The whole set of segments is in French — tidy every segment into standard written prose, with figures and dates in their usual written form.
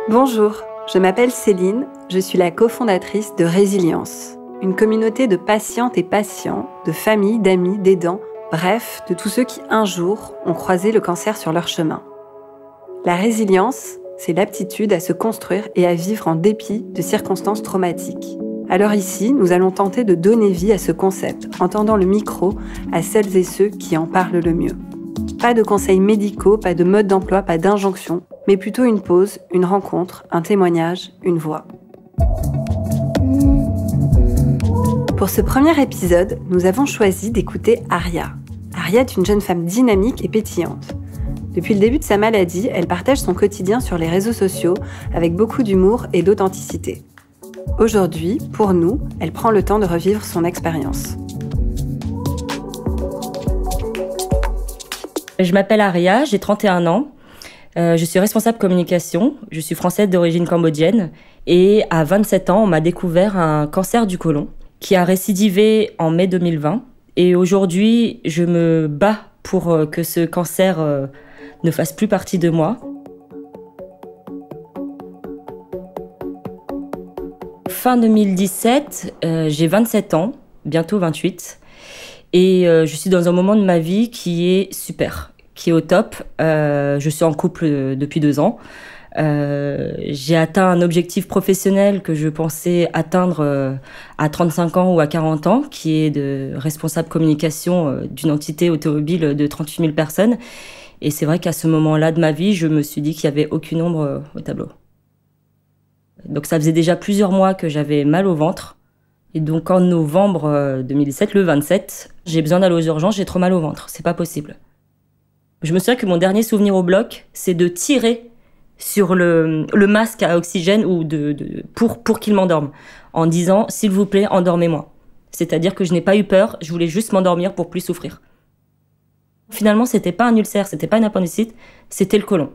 Bonjour, je m'appelle Céline, je suis la cofondatrice de Résilience, une communauté de patientes et patients, de familles, d'amis, d'aidants, bref, de tous ceux qui un jour ont croisé le cancer sur leur chemin. La résilience, c'est l'aptitude à se construire et à vivre en dépit de circonstances traumatiques. Alors ici, nous allons tenter de donner vie à ce concept en tendant le micro à celles et ceux qui en parlent le mieux. Pas de conseils médicaux, pas de mode d'emploi, pas d'injonction, mais plutôt une pause, une rencontre, un témoignage, une voix. Pour ce premier épisode, nous avons choisi d'écouter Aria. Aria est une jeune femme dynamique et pétillante. Depuis le début de sa maladie, elle partage son quotidien sur les réseaux sociaux avec beaucoup d'humour et d'authenticité. Aujourd'hui, pour nous, elle prend le temps de revivre son expérience. Je m'appelle Aria, j'ai 31 ans. Je suis responsable communication. Je suis française d'origine cambodgienne. Et à 27 ans, on m'a découvert un cancer du côlon qui a récidivé en mai 2020. Et aujourd'hui, je me bats pour que ce cancer ne fasse plus partie de moi. Fin 2017, j'ai 27 ans, bientôt 28. Et je suis dans un moment de ma vie qui est super, qui est au top. Je suis en couple depuis 2 ans. J'ai atteint un objectif professionnel que je pensais atteindre à 35 ans ou à 40 ans, qui est de responsable communication d'une entité automobile de 38 000 personnes. Et c'est vrai qu'à ce moment-là de ma vie, je me suis dit qu'il n'y avait aucune ombre au tableau. Donc ça faisait déjà plusieurs mois que j'avais mal au ventre. Et donc en novembre 2017, le 27, j'ai besoin d'aller aux urgences, j'ai trop mal au ventre, c'est pas possible. Je me souviens que mon dernier souvenir au bloc, c'est de tirer sur le masque à oxygène ou pour qu'il m'endorme, en disant « s'il vous plaît, endormez-moi ». C'est-à-dire que je n'ai pas eu peur, je voulais juste m'endormir pour plus souffrir. Finalement, c'était pas un ulcère, c'était pas une appendicite, c'était le côlon.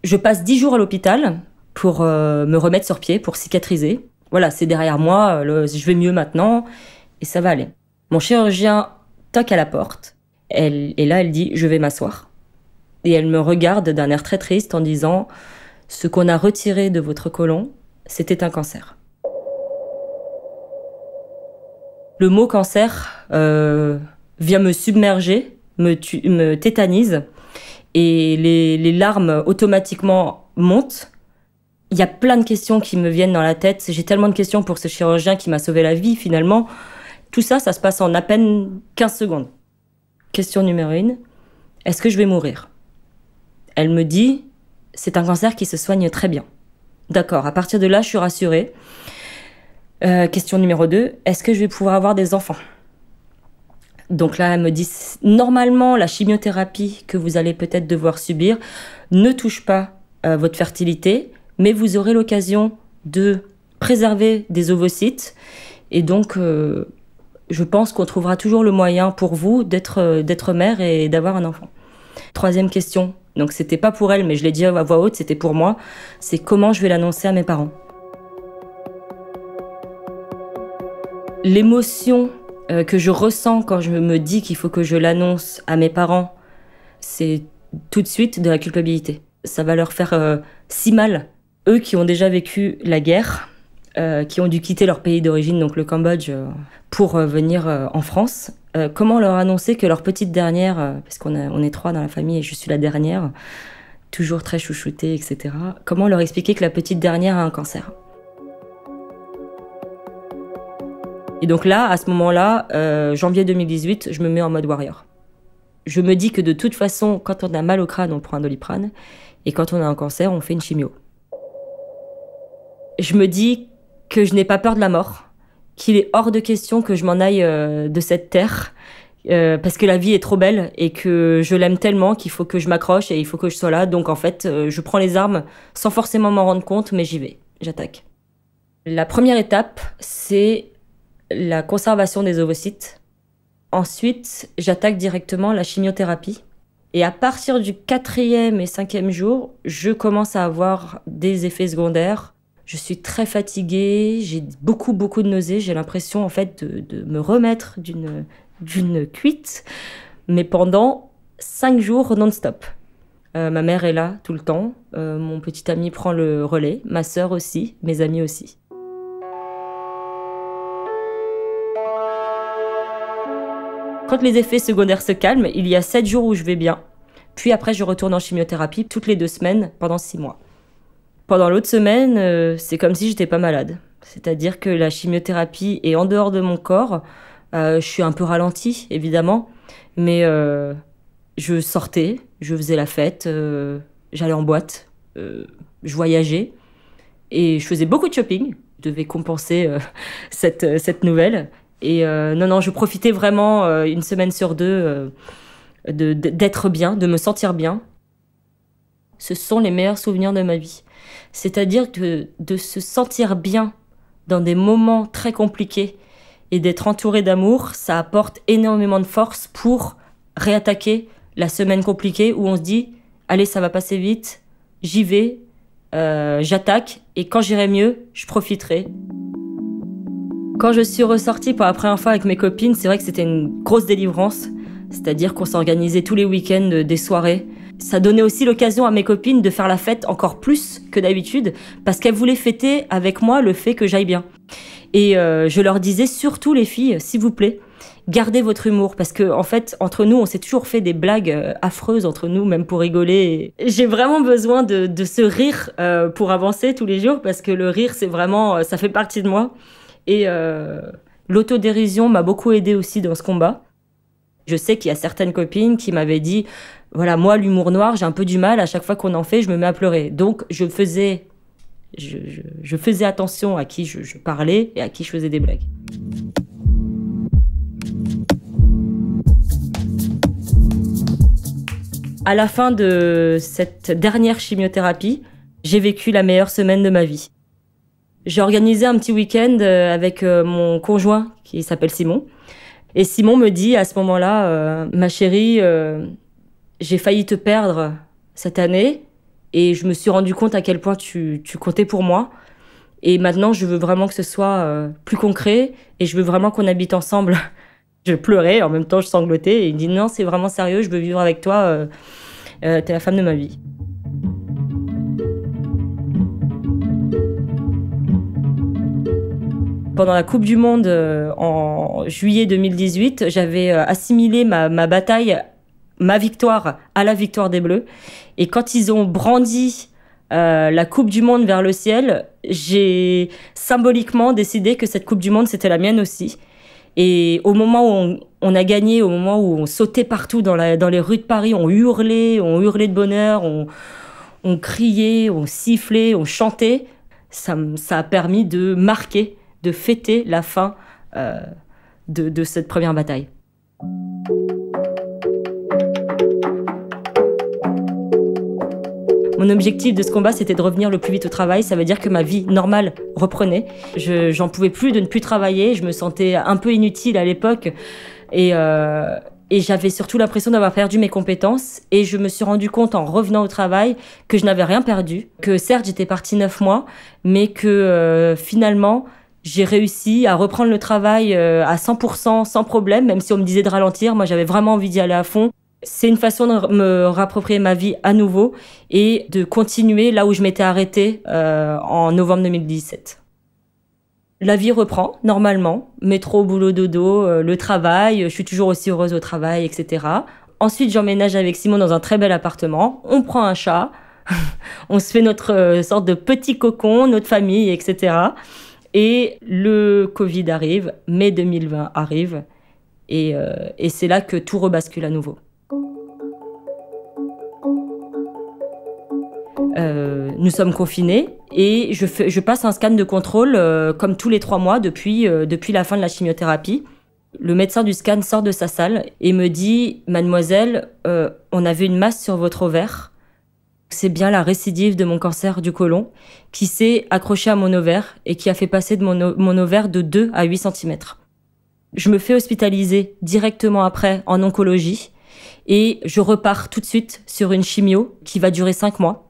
Je passe 10 jours à l'hôpital pour me remettre sur pied, pour cicatriser. Voilà, c'est derrière moi, je vais mieux maintenant, et ça va aller. Mon chirurgien toque à la porte, et là, elle dit « je vais m'asseoir ». Et elle me regarde d'un air très triste en disant « ce qu'on a retiré de votre côlon, c'était un cancer ». Le mot cancer vient me submerger, me tétanise, et les larmes automatiquement montent. Il y a plein de questions qui me viennent dans la tête. J'ai tellement de questions pour ce chirurgien qui m'a sauvé la vie, finalement. Tout ça, ça se passe en à peine 15 secondes. Question numéro 1, est-ce que je vais mourir ? Elle me dit, c'est un cancer qui se soigne très bien. D'accord, à partir de là, je suis rassurée. Question numéro 2, est-ce que je vais pouvoir avoir des enfants ? Donc là, elle me dit, normalement, la chimiothérapie que vous allez peut-être devoir subir ne touche pas votre fertilité, mais vous aurez l'occasion de préserver des ovocytes. Et donc, je pense qu'on trouvera toujours le moyen pour vous d'être mère et d'avoir un enfant. 3e question, donc c'était pas pour elle, mais je l'ai dit à voix haute, c'était pour moi. C'est comment je vais l'annoncer à mes parents. L'émotion que je ressens quand je me dis qu'il faut que je l'annonce à mes parents, c'est tout de suite de la culpabilité. Ça va leur faire si mal. Eux qui ont déjà vécu la guerre, qui ont dû quitter leur pays d'origine, donc le Cambodge, pour venir en France, comment leur annoncer que leur petite dernière, parce on est 3 dans la famille et je suis la dernière, toujours très chouchoutée, etc. Comment leur expliquer que la petite dernière a un cancer ? Et donc là, à ce moment-là, janvier 2018, je me mets en mode warrior. Je me dis que de toute façon, quand on a mal au crâne, on prend un Doliprane, et quand on a un cancer, on fait une chimio. Je me dis que je n'ai pas peur de la mort, qu'il est hors de question que je m'en aille de cette terre, parce que la vie est trop belle et que je l'aime tellement qu'il faut que je m'accroche et il faut que je sois là. Donc en fait, je prends les armes sans forcément m'en rendre compte, mais j'y vais, j'attaque. La première étape, c'est la conservation des ovocytes. Ensuite, j'attaque directement la chimiothérapie. Et à partir du 4e et 5e jour, je commence à avoir des effets secondaires. Je suis très fatiguée, j'ai beaucoup de nausées. J'ai l'impression en fait de me remettre d'une cuite, mais pendant 5 jours non-stop. Ma mère est là tout le temps. Mon petit ami prend le relais. Ma sœur aussi. Mes amis aussi. Quand les effets secondaires se calment, il y a 7 jours où je vais bien. Puis après, je retourne en chimiothérapie toutes les 2 semaines pendant 6 mois. Pendant l'autre semaine, c'est comme si j'étais pas malade. C'est-à-dire que la chimiothérapie est en dehors de mon corps. Je suis un peu ralentie, évidemment. Mais je sortais, je faisais la fête, j'allais en boîte, je voyageais. Et je faisais beaucoup de shopping. Je devais compenser cette nouvelle. Et non, je profitais vraiment une semaine sur 2 d'être bien, de me sentir bien. Ce sont les meilleurs souvenirs de ma vie. C'est-à-dire que de se sentir bien dans des moments très compliqués et d'être entouré d'amour, ça apporte énormément de force pour réattaquer la semaine compliquée où on se dit « Allez, ça va passer vite, j'y vais, j'attaque et quand j'irai mieux, je profiterai ». Quand je suis ressortie pour la première fois avec mes copines, c'est vrai que c'était une grosse délivrance. C'est-à-dire qu'on s'organisait tous les week-ends des soirées. Ça donnait aussi l'occasion à mes copines de faire la fête encore plus que d'habitude parce qu'elles voulaient fêter avec moi le fait que j'aille bien. Et je leur disais surtout les filles, s'il vous plaît, gardez votre humour parce que en fait entre nous on s'est toujours fait des blagues affreuses entre nous même pour rigoler. J'ai vraiment besoin de ce rire pour avancer tous les jours parce que le rire c'est vraiment ça fait partie de moi et l'autodérision m'a beaucoup aidée aussi dans ce combat. Je sais qu'il y a certaines copines qui m'avaient dit voilà, moi l'humour noir, j'ai un peu du mal, à chaque fois qu'on en fait, je me mets à pleurer. Donc je faisais attention à qui je parlais et à qui je faisais des blagues. À la fin de cette dernière chimiothérapie, j'ai vécu la meilleure semaine de ma vie. J'ai organisé un petit week-end avec mon conjoint qui s'appelle Simon. Et Simon me dit à ce moment-là, ma chérie, j'ai failli te perdre cette année et je me suis rendu compte à quel point tu comptais pour moi. Et maintenant, je veux vraiment que ce soit plus concret et je veux vraiment qu'on habite ensemble. Je pleurais, en même temps je sanglotais et il me dit non, c'est vraiment sérieux, je veux vivre avec toi, t'es la femme de ma vie. Pendant la Coupe du Monde en juillet 2018, j'avais assimilé ma bataille, ma victoire à la victoire des Bleus. Et quand ils ont brandi la Coupe du Monde vers le ciel, j'ai symboliquement décidé que cette Coupe du Monde, c'était la mienne aussi. Et au moment où on a gagné, au moment où on sautait partout dans les rues de Paris, on hurlait de bonheur, on criait, on sifflait, on chantait, ça a permis de marquer, de fêter la fin de cette première bataille. Mon objectif de ce combat, c'était de revenir le plus vite au travail. Ça veut dire que ma vie normale reprenait. J'en pouvais plus de ne plus travailler. Je me sentais un peu inutile à l'époque. Et j'avais surtout l'impression d'avoir perdu mes compétences. Et je me suis rendu compte en revenant au travail que je n'avais rien perdu. Que certes, j'étais partie 9 mois, mais que finalement, j'ai réussi à reprendre le travail à 100% sans problème, même si on me disait de ralentir. Moi, j'avais vraiment envie d'y aller à fond. C'est une façon de me rapproprier ma vie à nouveau et de continuer là où je m'étais arrêtée en novembre 2017. La vie reprend, normalement. Métro, boulot, dodo, le travail. Je suis toujours aussi heureuse au travail, etc. Ensuite, j'emménage avec Simon dans un très bel appartement. On prend un chat. On se fait notre sorte de petit cocon, notre famille, etc. Et le Covid arrive, mai 2020 arrive. Et c'est là que tout rebascule à nouveau. Nous sommes confinés et je passe un scan de contrôle comme tous les 3 mois depuis la fin de la chimiothérapie. Le médecin du scan sort de sa salle et me dit « Mademoiselle, on avait une masse sur votre ovaire. C'est bien la récidive de mon cancer du côlon qui s'est accrochée à mon ovaire et qui a fait passer de mon ovaire de 2 à 8 cm. » Je me fais hospitaliser directement après en oncologie et je repars tout de suite sur une chimio qui va durer 5 mois.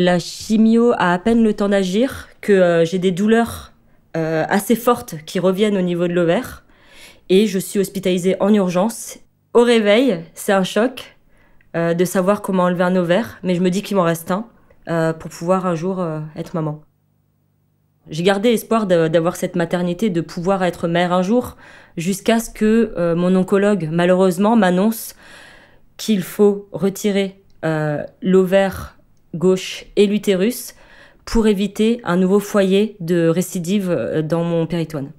La chimio a à peine le temps d'agir que j'ai des douleurs assez fortes qui reviennent au niveau de l'ovaire et je suis hospitalisée en urgence. Au réveil, c'est un choc. de savoir comment enlever un ovaire, mais je me dis qu'il m'en reste un pour pouvoir un jour être maman. J'ai gardé espoir d'avoir cette maternité, de pouvoir être mère un jour, jusqu'à ce que mon oncologue, malheureusement, m'annonce qu'il faut retirer l'ovaire gauche et l'utérus pour éviter un nouveau foyer de récidive dans mon péritoine.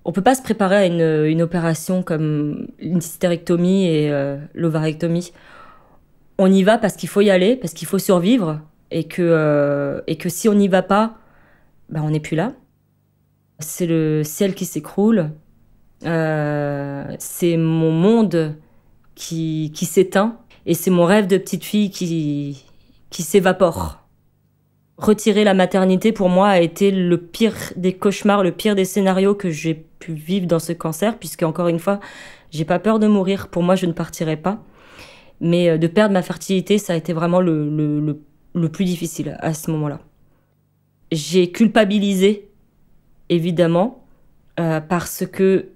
On ne peut pas se préparer à une opération comme une hystérectomie et l'ovarectomie. On y va parce qu'il faut y aller, parce qu'il faut survivre, et que si on n'y va pas, ben on n'est plus là. C'est le ciel qui s'écroule, c'est mon monde qui s'éteint, et c'est mon rêve de petite fille qui s'évapore. Retirer la maternité, pour moi, a été le pire des cauchemars, le pire des scénarios que j'ai pu vivre dans ce cancer, puisque, encore une fois, j'ai pas peur de mourir. Pour moi, je ne partirai pas. Mais de perdre ma fertilité, ça a été vraiment le plus difficile à ce moment-là. J'ai culpabilisé, évidemment, parce que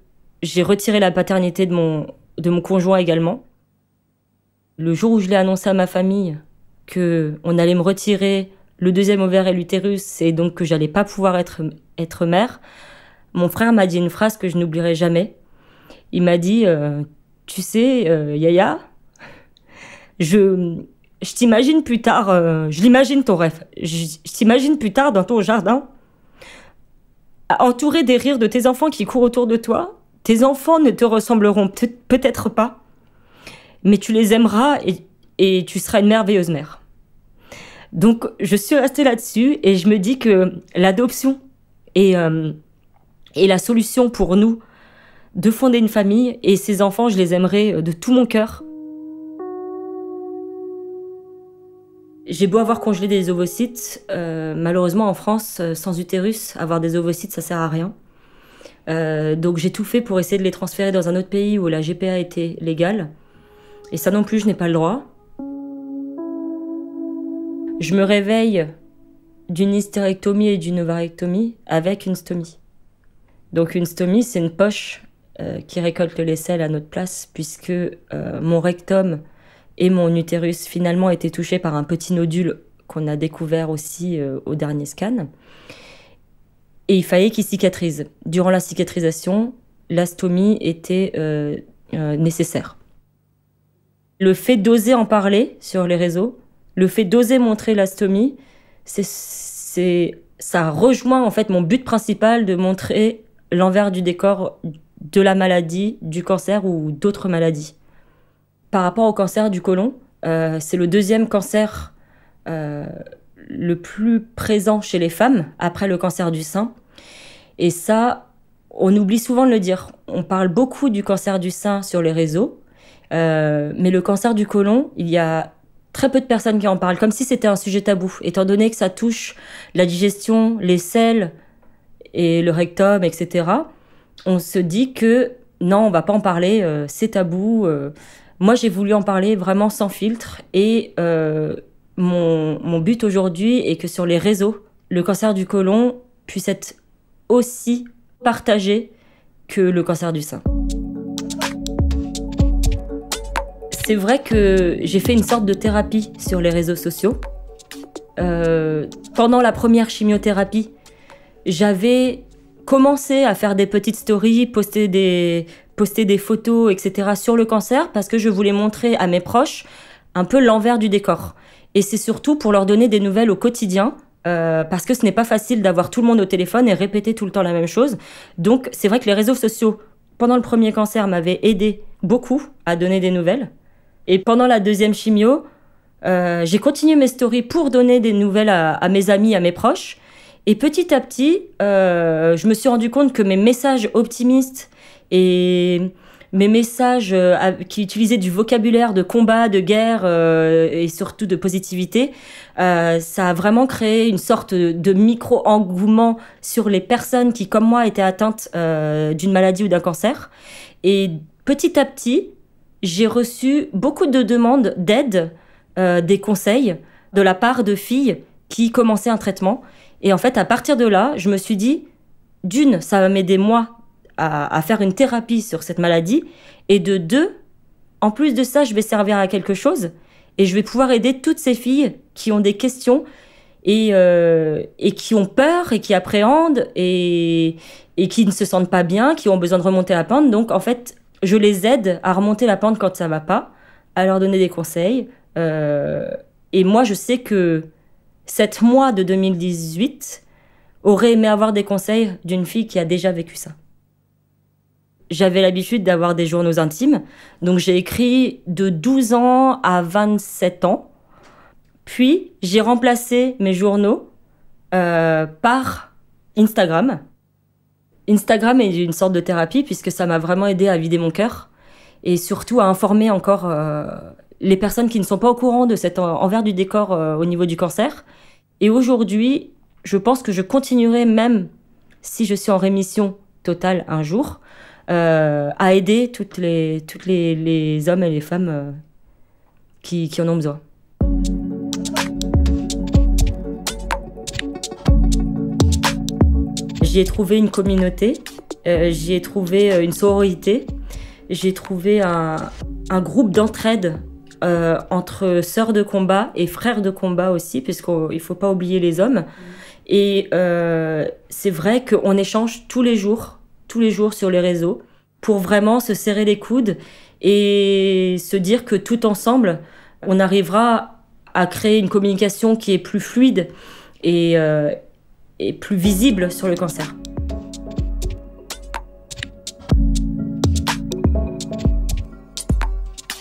j'ai retiré la paternité de mon conjoint également. Le jour où je l'ai annoncé à ma famille qu'on allait me retirer le deuxième ovaire et l'utérus, et donc que j'allais pas pouvoir être mère, mon frère m'a dit une phrase que je n'oublierai jamais. Il m'a dit tu sais, Yaya, je t'imagine plus tard, je l'imagine ton rêve, je t'imagine plus tard dans ton jardin, entouré des rires de tes enfants qui courent autour de toi. Tes enfants ne te ressembleront peut-être pas, mais tu les aimeras et tu seras une merveilleuse mère. Donc, je suis restée là-dessus et je me dis que l'adoption est la solution pour nous de fonder une famille, et ces enfants, je les aimerai de tout mon cœur. J'ai beau avoir congelé des ovocytes, malheureusement en France, sans utérus, avoir des ovocytes, ça sert à rien. Donc j'ai tout fait pour essayer de les transférer dans un autre pays où la GPA était légale. Et ça non plus, je n'ai pas le droit. Je me réveille d'une hystérectomie et d'une ovarectomie avec une stomie. Donc une stomie, c'est une poche qui récolte les selles à notre place, puisque mon rectum et mon utérus finalement étaient touchés par un petit nodule qu'on a découvert aussi au dernier scan. Et il fallait qu'il cicatrise. Durant la cicatrisation, la stomie était nécessaire. Le fait d'oser en parler sur les réseaux, le fait d'oser montrer la stomie, ça rejoint en fait mon but principal de montrer l'envers du décor de la maladie, du cancer ou d'autres maladies. Par rapport au cancer du côlon, c'est le deuxième cancer le plus présent chez les femmes après le cancer du sein. Et ça, on oublie souvent de le dire. On parle beaucoup du cancer du sein sur les réseaux, mais le cancer du côlon, il y a très peu de personnes qui en parlent, comme si c'était un sujet tabou, étant donné que ça touche la digestion, les selles et le rectum, etc. On se dit que non, on va pas en parler, c'est tabou. Moi, j'ai voulu en parler vraiment sans filtre, et mon but aujourd'hui est que sur les réseaux, le cancer du côlon puisse être aussi partagé que le cancer du sein. C'est vrai que j'ai fait une sorte de thérapie sur les réseaux sociaux. Pendant la première chimiothérapie, j'avais commencé à faire des petites stories, poster des photos, etc. sur le cancer, parce que je voulais montrer à mes proches un peu l'envers du décor. Et c'est surtout pour leur donner des nouvelles au quotidien, parce que ce n'est pas facile d'avoir tout le monde au téléphone et répéter tout le temps la même chose. Donc c'est vrai que les réseaux sociaux, pendant le premier cancer, m'avaient aidé beaucoup à donner des nouvelles. Et pendant la deuxième chimio, j'ai continué mes stories pour donner des nouvelles à mes amis, à mes proches. Et petit à petit, je me suis rendu compte que mes messages optimistes et mes messages qui utilisaient du vocabulaire de combat, de guerre et surtout de positivité, ça a vraiment créé une sorte de micro-engouement sur les personnes qui, comme moi, étaient atteintes d'une maladie ou d'un cancer. Et petit à petit, j'ai reçu beaucoup de demandes d'aide, des conseils de la part de filles qui commençaient un traitement. Et en fait, à partir de là, je me suis dit, d'une, ça va m'aider moi à faire une thérapie sur cette maladie, et de deux, en plus de ça, je vais servir à quelque chose et je vais pouvoir aider toutes ces filles qui ont des questions et qui ont peur et qui appréhendent et qui ne se sentent pas bien, qui ont besoin de remonter la pente. Donc, en fait, je les aide à remonter la pente quand ça va pas, à leur donner des conseils. Et moi, je sais que cette moi de 2018 aurait aimé avoir des conseils d'une fille qui a déjà vécu ça. J'avais l'habitude d'avoir des journaux intimes, donc j'ai écrit de 12 ans à 27 ans. Puis, j'ai remplacé mes journaux par Instagram. Instagram est une sorte de thérapie puisque ça m'a vraiment aidé à vider mon cœur et surtout à informer encore les personnes qui ne sont pas au courant de cet envers du décor au niveau du cancer. Et aujourd'hui, je pense que je continuerai, même si je suis en rémission totale un jour, à aider toutes les hommes et les femmes qui en ont besoin. J'y ai trouvé une communauté, j'y ai trouvé une sororité, j'ai trouvé un groupe d'entraide entre sœurs de combat et frères de combat aussi, puisqu'il ne faut pas oublier les hommes. Et c'est vrai qu'on échange tous les jours sur les réseaux pour vraiment se serrer les coudes et se dire que tout ensemble, on arrivera à créer une communication qui est plus fluide et plus visible sur le cancer.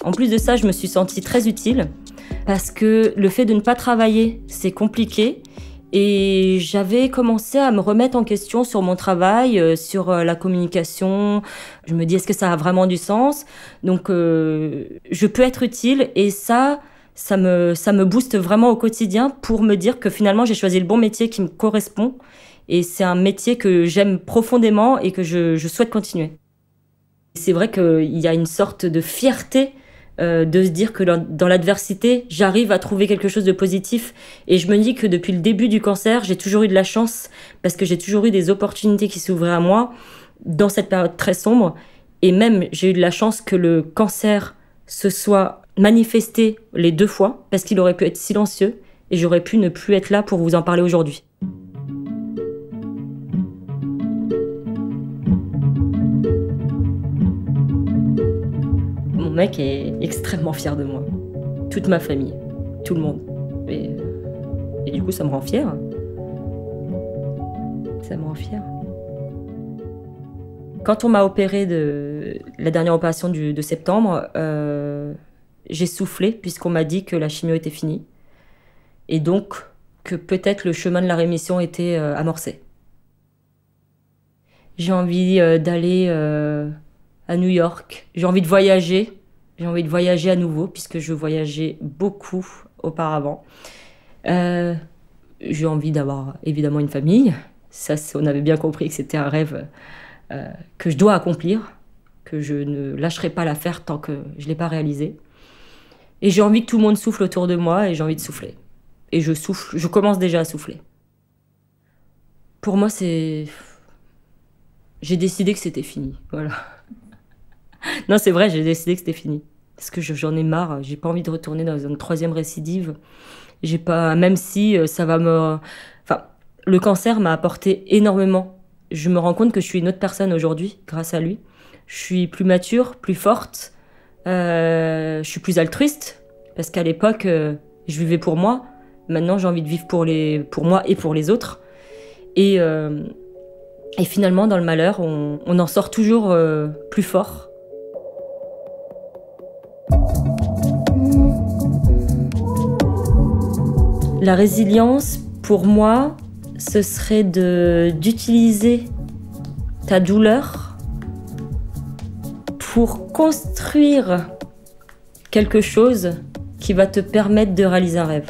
En plus de ça, je me suis sentie très utile parce que le fait de ne pas travailler, c'est compliqué. Et j'avais commencé à me remettre en question sur mon travail, sur la communication. Je me dis, est-ce que ça a vraiment du sens ? Donc, je peux être utile et ça me booste vraiment au quotidien pour me dire que finalement, j'ai choisi le bon métier qui me correspond. Et c'est un métier que j'aime profondément et que je souhaite continuer. C'est vrai qu'il y a une sorte de fierté de se dire que dans l'adversité, j'arrive à trouver quelque chose de positif. Et je me dis que depuis le début du cancer, j'ai toujours eu de la chance parce que j'ai toujours eu des opportunités qui s'ouvraient à moi dans cette période très sombre. Et même, j'ai eu de la chance que le cancer se soit manifesté les 2 fois parce qu'il aurait pu être silencieux et j'aurais pu ne plus être là pour vous en parler aujourd'hui. Mon mec est extrêmement fier de moi. Toute ma famille, tout le monde. Et du coup, ça me rend fière. Ça me rend fière. Quand on m'a opéré de la dernière opération de septembre, j'ai soufflé puisqu'on m'a dit que la chimio était finie. Et donc, que peut-être le chemin de la rémission était amorcé. J'ai envie d'aller à New York. J'ai envie de voyager. J'ai envie de voyager à nouveau, puisque je voyageais beaucoup auparavant. J'ai envie d'avoir évidemment une famille. Ça, on avait bien compris que c'était un rêve que je dois accomplir, que je ne lâcherai pas l'affaire tant que je ne l'ai pas réalisé. Et j'ai envie que tout le monde souffle autour de moi et j'ai envie de souffler. Et je souffle, je commence déjà à souffler. Pour moi, j'ai décidé que c'était fini, voilà. Non, c'est vrai, j'ai décidé que c'était fini. Parce que j'en ai marre, j'ai pas envie de retourner dans une 3e récidive. J'ai pas, même si ça va me... Enfin, le cancer m'a apporté énormément. Je me rends compte que je suis une autre personne aujourd'hui, grâce à lui. Je suis plus mature, plus forte. Je suis plus altruiste. Parce qu'à l'époque, je vivais pour moi. Maintenant, j'ai envie de vivre pour moi et pour les autres. Et finalement, dans le malheur, on en sort toujours plus fort. La résilience, pour moi, ce serait d'utiliser ta douleur pour construire quelque chose qui va te permettre de réaliser un rêve.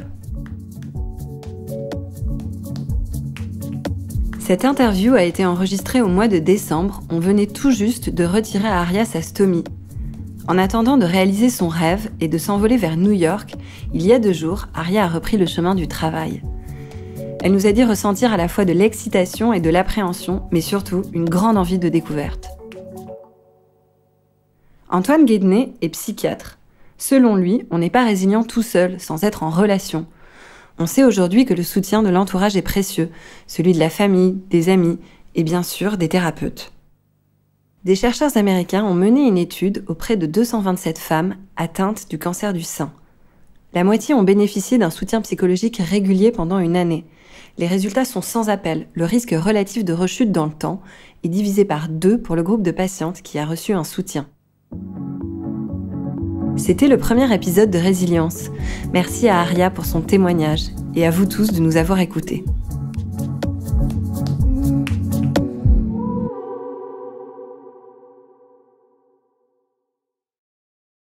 Cette interview a été enregistrée au mois de décembre. On venait tout juste de retirer à Aria sa stomie. En attendant de réaliser son rêve et de s'envoler vers New York, il y a 2 jours, Aria a repris le chemin du travail. Elle nous a dit ressentir à la fois de l'excitation et de l'appréhension, mais surtout une grande envie de découverte. Antoine Guédenay est psychiatre. Selon lui, on n'est pas résilient tout seul, sans être en relation. On sait aujourd'hui que le soutien de l'entourage est précieux, celui de la famille, des amis et bien sûr des thérapeutes. Des chercheurs américains ont mené une étude auprès de 227 femmes atteintes du cancer du sein. La moitié ont bénéficié d'un soutien psychologique régulier pendant une année. Les résultats sont sans appel. Le risque relatif de rechute dans le temps est divisé par 2 pour le groupe de patientes qui a reçu un soutien. C'était le premier épisode de Résilience. Merci à Aria pour son témoignage et à vous tous de nous avoir écoutés.